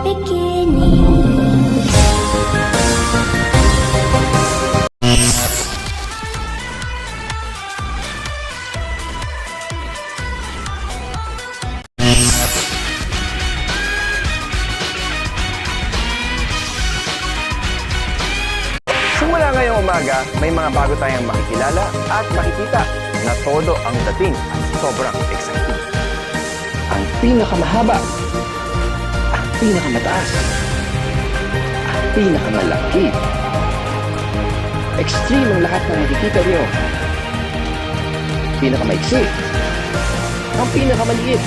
bikini. Simula ngayong umaga, may mga bago tayong makikilala at makikita na todo ang dating at sobrang exciting. Ang pinakamahaba, ang pinakamataas, ang pinakamalaki. Extreme ang lahat ng nakikita niyo. Pinakamaiksi, ang pinakamaliit,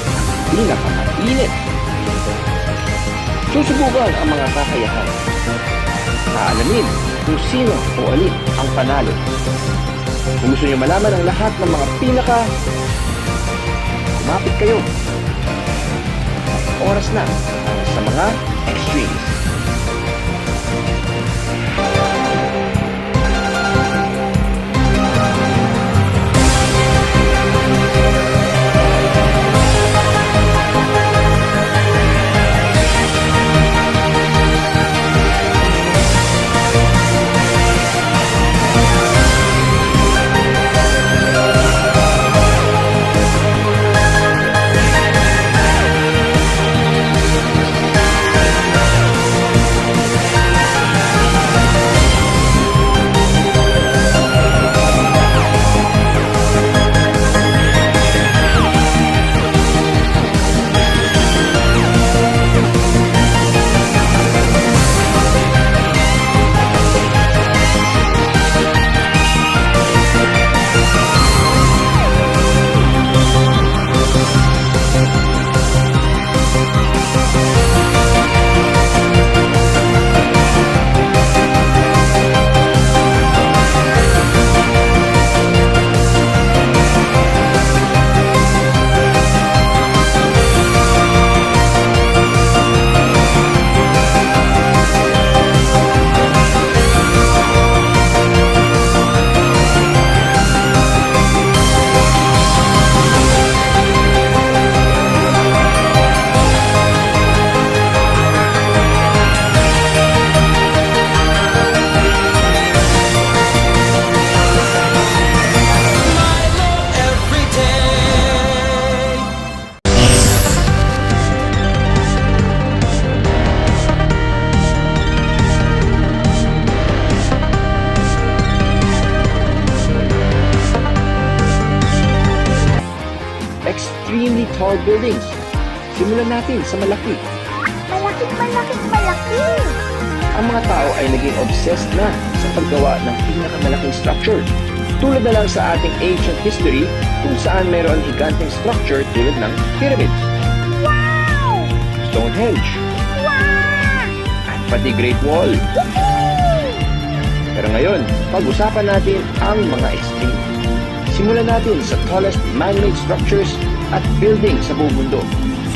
ang pinakamainit. Susubukan ang mga kakayahan. Aalamin kung sino o alin ang panalo. Kung gusto niyo malaman ang lahat ng mga kumapit kayo. Oras na sa mga extremes. Extremely tall buildings. Simulan natin sa malaki. Malaki! Ang mga tao ay naging obsessed na sa paggawa ng pinakamalaking structure. Tulad na lang sa ating ancient history kung saan mayroon higanteng structure tulad ng pyramids, Wow! Stonehenge, Wow! at pati Great Wall. Pero ngayon, pag-usapan natin ang mga extreme. Simulan natin sa tallest man-made structures at building sa buong mundo.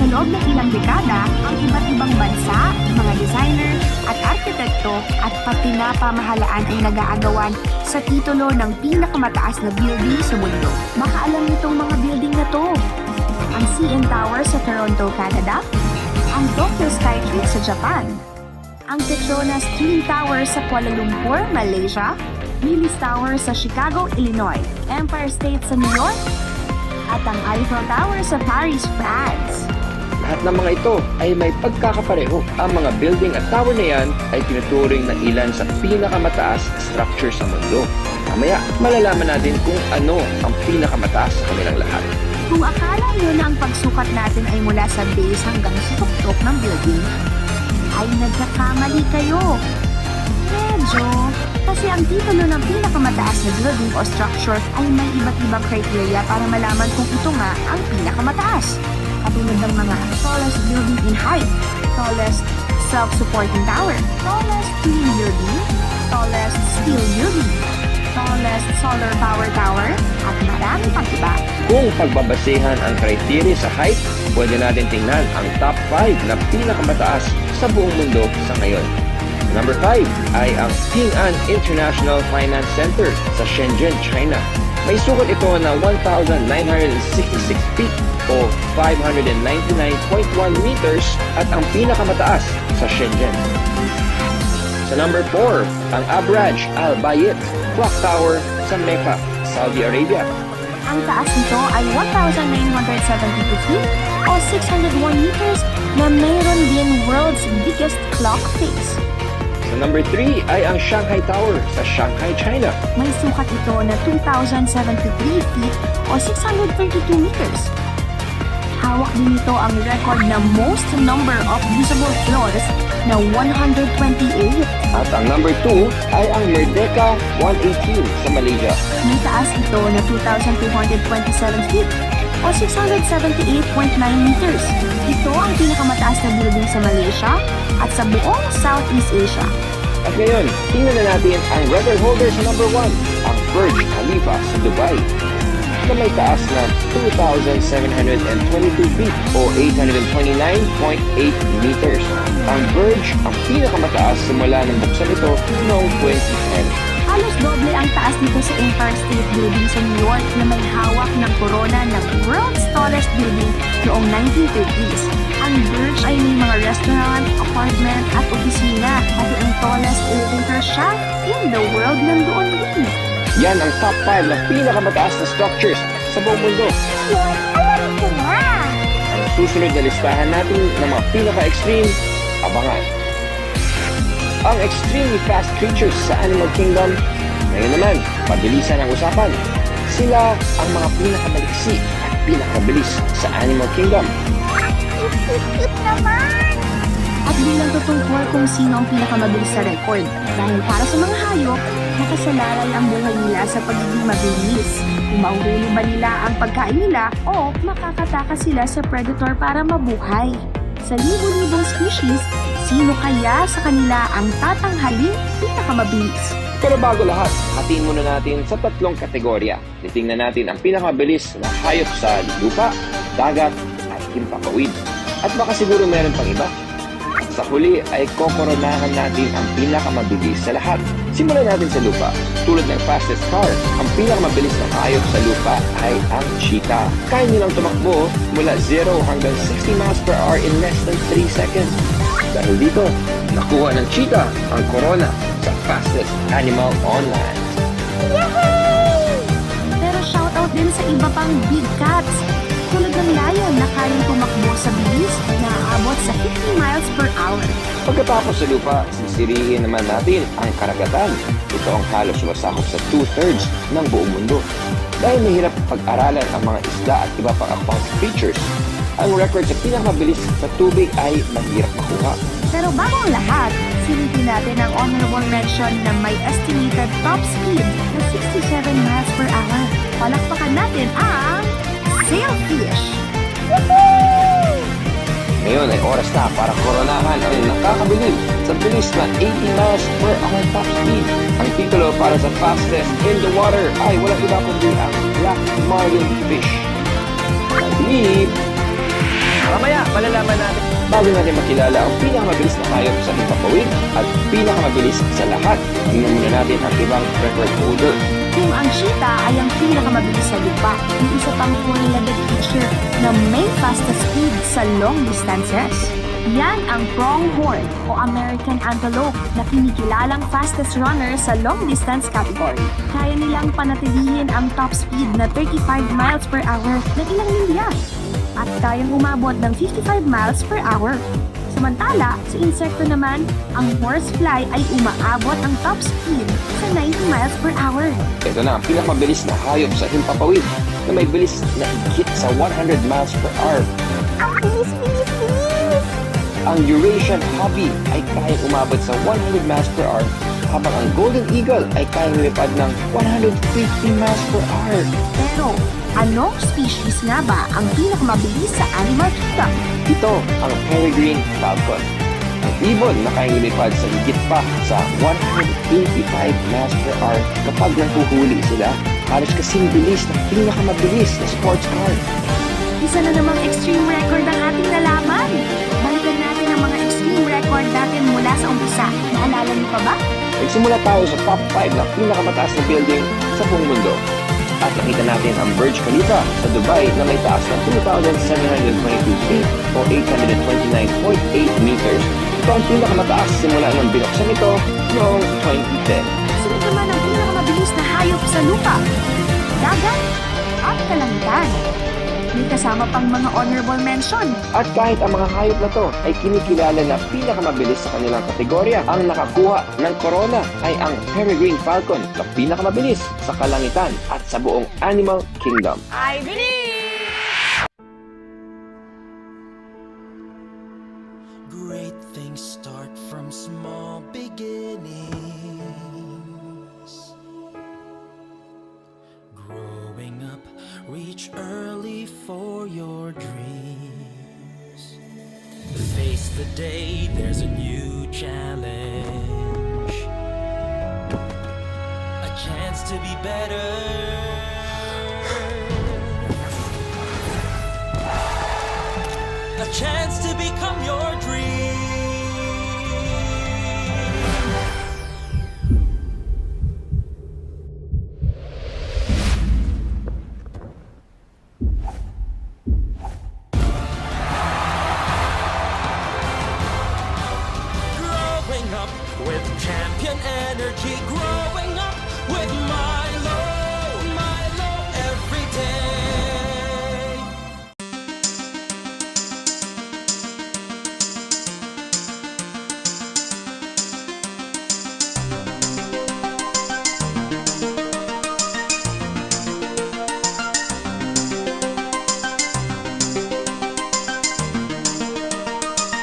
Sa loob ng ilang dekada, ang iba't ibang bansa, mga designer at arkitekto at pati na pamahalaan ay nag-aagawan sa titulo ng pinakamataas na building sa mundo. Baka alam nitong mga building na to. Ang CN Tower sa Toronto, Canada, ang Tokyo Skytree sa Japan, ang Petronas Twin Tower sa Kuala Lumpur, Malaysia, Willis Tower sa Chicago, Illinois, Empire State sa New York, at ang Eiffel Tower sa Paris, France. Lahat ng mga ito ay may pagkakapareho. Ang mga building at tower na yan ay tinuturing na ilan sa pinakamataas na structure sa mundo. Mamaya, malalaman natin kung ano ang pinakamataas sa kanilang lahat. Kung akala nyo na ang pagsukat natin ay mula sa base hanggang sa tuktok ng building, ay nagkakamali kayo. Medyo, kasi ang titulo ng pinakamataas na building o structure ay may iba't ibang criteria para malaman kung ito nga ang pinakamataas. Katulad ng mga tallest building in height, tallest self-supporting tower, tallest twin building, tallest steel building, tallest solar power tower, at marami pang iba. Kung pagbabasehan ang criteria sa height, pwede natin tingnan ang top 5 na pinakamataas sa buong mundo sa ngayon. Number 5 ay ang Ping An International Finance Center sa Shenzhen, China. May sukat ito na 1,966 feet o 599.1 meters at ang pinakamataas sa Shenzhen. Sa number 4, ang Abraj Al Bayt Clock Tower sa Mecca, Saudi Arabia. Ang taas nito ay 1,972 feet o 601 meters na mayroon din world's biggest clock face. Sa number 3 ay ang Shanghai Tower sa Shanghai, China. May sukat ito na 2,073 feet o 632 meters. Hawak din ito ang record na most number of visible floors na 128. At ang number 2 ay ang Merdeka 118 sa Malaysia. May taas ito na 2,227 feet o 678.9 meters. Ito ang pinakamataas na building sa Malaysia at sa buong Southeast Asia. At ngayon, tingnan na natin ang record holder sa number 1, ang Burj Khalifa sa Dubai, na may taas na 2,722 feet o 829.8 meters. Ang Burj ang pinakamataas simula ng buksan ito noong 2010. Halos doble ang taas nito sa Empire State Building sa New York na may hawak ng korona ng world's tallest building noong 1930s. Ang Burj ay may mga restaurant, apartment at opisina at ang tallest elevator shaft in the world nandoon din. Yan ang top 5 na pinakamataas na structures sa buong mundo. Yun, alam ko na. Ang susunod na listahan natin ng mga pinaka-extreme, abangan. Ang extremely fast creatures sa Animal Kingdom, ngayon naman, pabilisan ang usapan. Sila ang mga pinakamaliksi at pinakabilis sa Animal Kingdom. Cute naman. At bilang tutungkol kung sino ang pinakamabilis sa record. Dahil para sa mga hayop, nakasalalay ang buhay nila sa pagiging mabilis. Kung mauhuli ba nila ang pagkain nila o makakataka sila sa predator para mabuhay. Sa libo-libong species, sino kaya sa kanila ang tatanghaling pinakamabilis? Pero bago lahat, hatiin muna natin sa 3 kategorya. Titingnan natin ang pinakamabilis na hayop sa lupa, dagat at himpapawid. At baka siguro meron pang iba. Sa huli ay kokoronahan natin ang pinakamabilis sa lahat. Simulan natin sa lupa. Tulad ng fastest car, ang pinakamabilis na hayop sa lupa ay ang cheetah. Kaya nilang tumakbo mula 0 hanggang 60 miles per hour in less than 3 seconds. Dahil dito, nakuha ng cheetah ang corona sa fastest animal on land. Pero shoutout din sa iba pang big cats. Tulad ng lion na kayang tumakbo sa bilis na aabot sa 50 miles per hour. Pagkatapos sa lupa, sisirihin naman natin ang karagatan. Ito ang halos sumasakop sa 2/3 ng buong mundo. Dahil mahirap pag-aralan ang mga isda at iba pang aquatic creatures, ang record sa pinakamabilis sa tubig ay mahirap makuha. Pero bago ang lahat, silipin natin ang honorable mention na may estimated top speed na 67 miles per hour. Palakpakan natin ang sailfish. Ngayon ay oras na para koronahan ang nakakabilib sa bilis na 80 miles per hour top speed. Ang titulo para sa fastest in the water ay walang iba kundi ang Black Marlin Fish. Bilib! Mamaya, malalaman natin. Bago natin makilala ang pinakamabilis na hayop sa himpapawid at pinakamabilis sa lahat, tingnan muna natin ang ibang record holder. Kung ang cheetah ay ang pinakamabilis sa lupa, may isa pang four-legged creature na may fastest speed sa long distances. Yan ang pronghorn o American antelope na kinikilalang fastest runner sa long distance category. Kaya nilang panatilihin ang top speed na 35 miles per hour na ilang milya at kayang umabot ng 55 miles per hour. Samantala, sa insekto naman, ang horsefly ay umaabot ang top speed sa 90 miles per hour. Ito na ang pinakamabilis na hayop sa himpapawid na may bilis na higit sa 100 miles per hour. Ang bilis, bilis, bilis. Ang Eurasian hobby ay kayang umabot sa 100 miles per hour habang ang Golden Eagle ay kayang lumipad ng 150 miles per hour. Pero, anong species nga ba ang pinakamabilis sa Animal Kingdom? Ito ang Peregrine Falcon. Ang ibon na kayang lumipad sa higit pa sa 185 miles per hour kapag nahuhuli sila. Halos kasing bilis na pinakamabilis na sports car. Isa na namang extreme record ang ating nalaman. Balikan natin ang mga extreme record natin mula sa umpisa. Naalala niyo pa ba? Nagsimula tayo sa top 5 na pinakamataas na building sa buong mundo. At nakita natin ang Burj Khalifa sa Dubai na may taas na 2,722 feet o 829.8 meters. Ito ang pinakamataas simula nang binuksan ito noong 2010. Sunod naman ang pinakamabilis na hayop sa lupa, dagat at kalangitan. May kasama pang mga honorable mention. At kahit ang mga hayop na to ay kinikilala na pinakamabilis sa kanilang kategorya, ang nakakuha ng corona ay ang peregrine falcon na pinakamabilis sa kalangitan at sa buong animal kingdom. I believe! Great things start from small beginnings. Growing up, reach early for your dreams. Face the day, there's a new challenge. A chance to be better. A chance to become your